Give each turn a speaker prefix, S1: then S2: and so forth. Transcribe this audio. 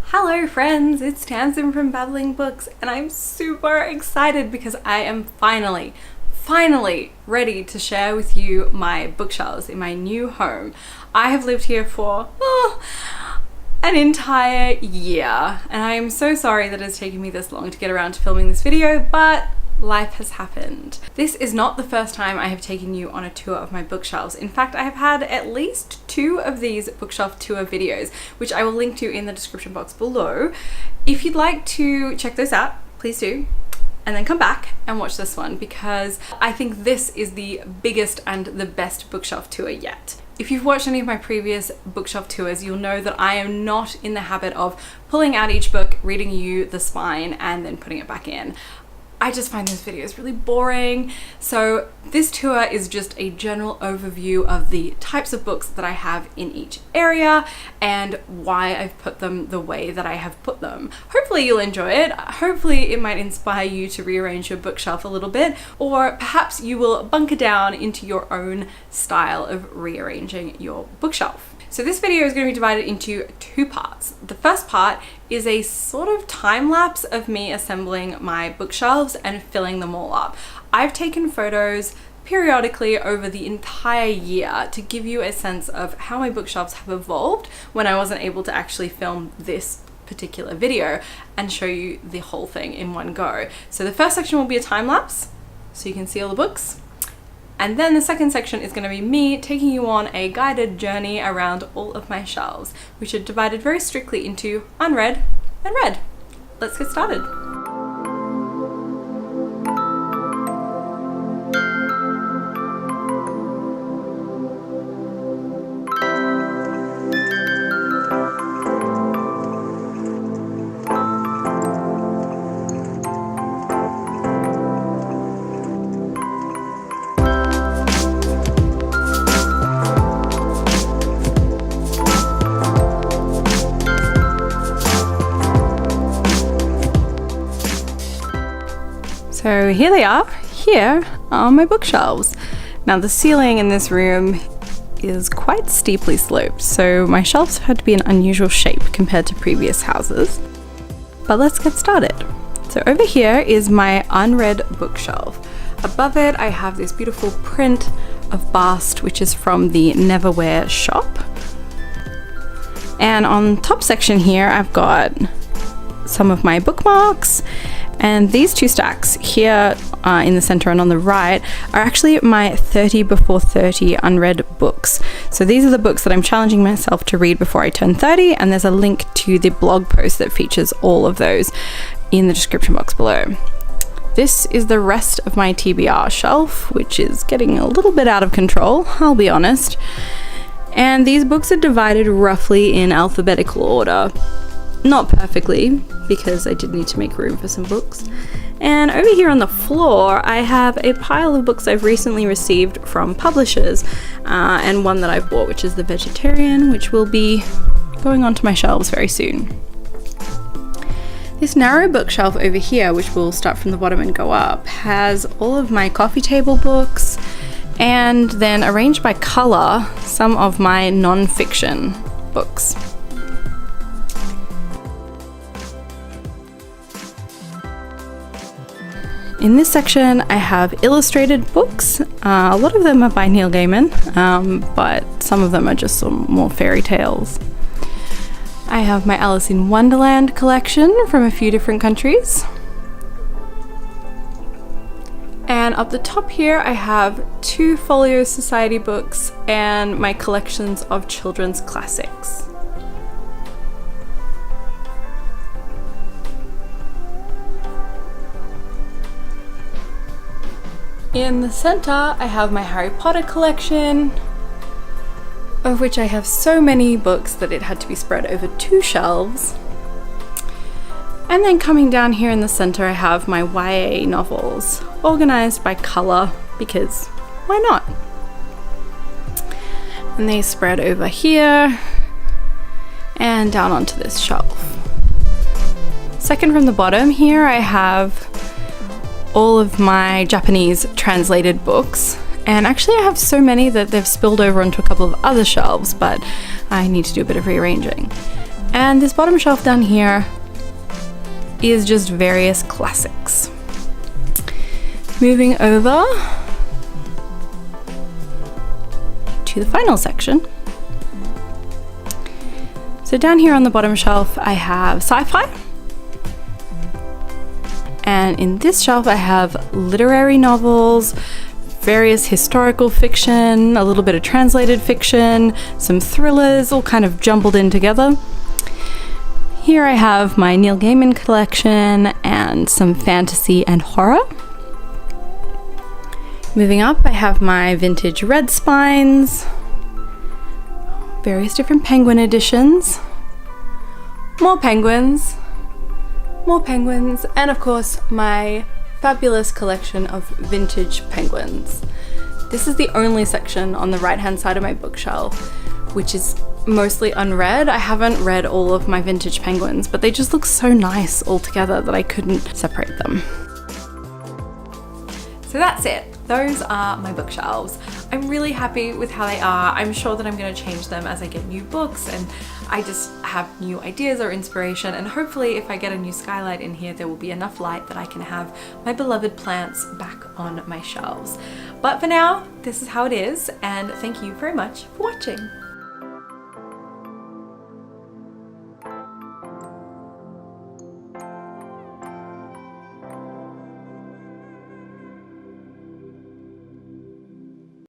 S1: Hello friends, it's Tamsin from Babbling Books, and I'm super excited because I am finally ready to share with you my bookshelves in my new home. I have lived here for an entire year, and I am so sorry that it's taken me this long to get around to filming this video, but life has happened. This is not the first time I have taken you on a tour of my bookshelves. In fact, I have had at least 2 of these bookshelf tour videos, which I will link to in the description box below. If you'd like to check those out, please do. And then come back and watch this one because I think this is the biggest and the best bookshelf tour yet. If you've watched any of my previous bookshelf tours, you'll know that I am not in the habit of pulling out each book, reading you the spine, and then putting it back in. I just find those videos really boring. So this tour is just a general overview of the types of books that I have in each area and why I've put them the way that I have put them. Hopefully you'll enjoy it. Hopefully it might inspire you to rearrange your bookshelf a little bit, or perhaps you will bunker down into your own style of rearranging your bookshelf. So this video is going to be divided into 2 parts. The first part is a sort of time lapse of me assembling my bookshelves and filling them all up. I've taken photos periodically over the entire year to give you a sense of how my bookshelves have evolved when I wasn't able to actually film this particular video and show you the whole thing in one go. So the first section will be a time lapse, so you can see all the books. And then the second section is going to be me taking you on a guided journey around all of my shelves, which are divided very strictly into unread and read. Let's get started. So here they are. Here are my bookshelves. Now the ceiling in this room is quite steeply sloped, so my shelves had to be an unusual shape compared to previous houses. But let's get started. So over here is my unread bookshelf. Above it I have this beautiful print of Bast, which is from the Neverwhere shop. And on top section here I've got some of my bookmarks, and these 2 stacks here in the center and on the right are actually my 30 before 30 unread books. So these are the books that I'm challenging myself to read before I turn 30, and there's a link to the blog post that features all of those in the description box below. This is the rest of my TBR shelf, which is getting a little bit out of control, I'll be honest. And these books are divided roughly in alphabetical order. Not perfectly, because I did need to make room for some books. And over here on the floor, I have a pile of books I've recently received from publishers, and one that I've bought, which is The Vegetarian, which will be going onto my shelves very soon. This narrow bookshelf over here, which will start from the bottom and go up, has all of my coffee table books, and then arranged by color, some of my non-fiction books. In this section I have illustrated books. A lot of them are by Neil Gaiman, but some of them are just some more fairy tales. I have my Alice in Wonderland collection from a few different countries. And up the top here I have 2 Folio Society books and my collections of children's classics. In the center, I have my Harry Potter collection, of which I have so many books that it had to be spread over 2 shelves. And then coming down here in the center, I have my YA novels, organized by color, because why not? And they spread over here and down onto this shelf. Second from the bottom here, I have all of my Japanese translated books, and actually I have so many that they've spilled over onto a couple of other shelves, but I need to do a bit of rearranging. And this bottom shelf down here is just various classics. Moving over to the final section. So down here on the bottom shelf I have sci-fi, and in this shelf I have literary novels, various historical fiction, a little bit of translated fiction, some thrillers, all kind of jumbled in together. Here I have my Neil Gaiman collection and some fantasy and horror. Moving up, I have my vintage red spines, various different penguin editions, more penguins, and of course my fabulous collection of vintage penguins. This is the only section on the right hand side of my bookshelf which is mostly unread. I haven't read all of my vintage penguins, but they just look so nice all together that I couldn't separate them. So that's it. Those are my bookshelves. I'm really happy with how they are. I'm sure that I'm going to change them as I get new books and I just have new ideas or inspiration, and hopefully if I get a new skylight in here there will be enough light that I can have my beloved plants back on my shelves. But for now, this is how it is, and thank you very much for watching.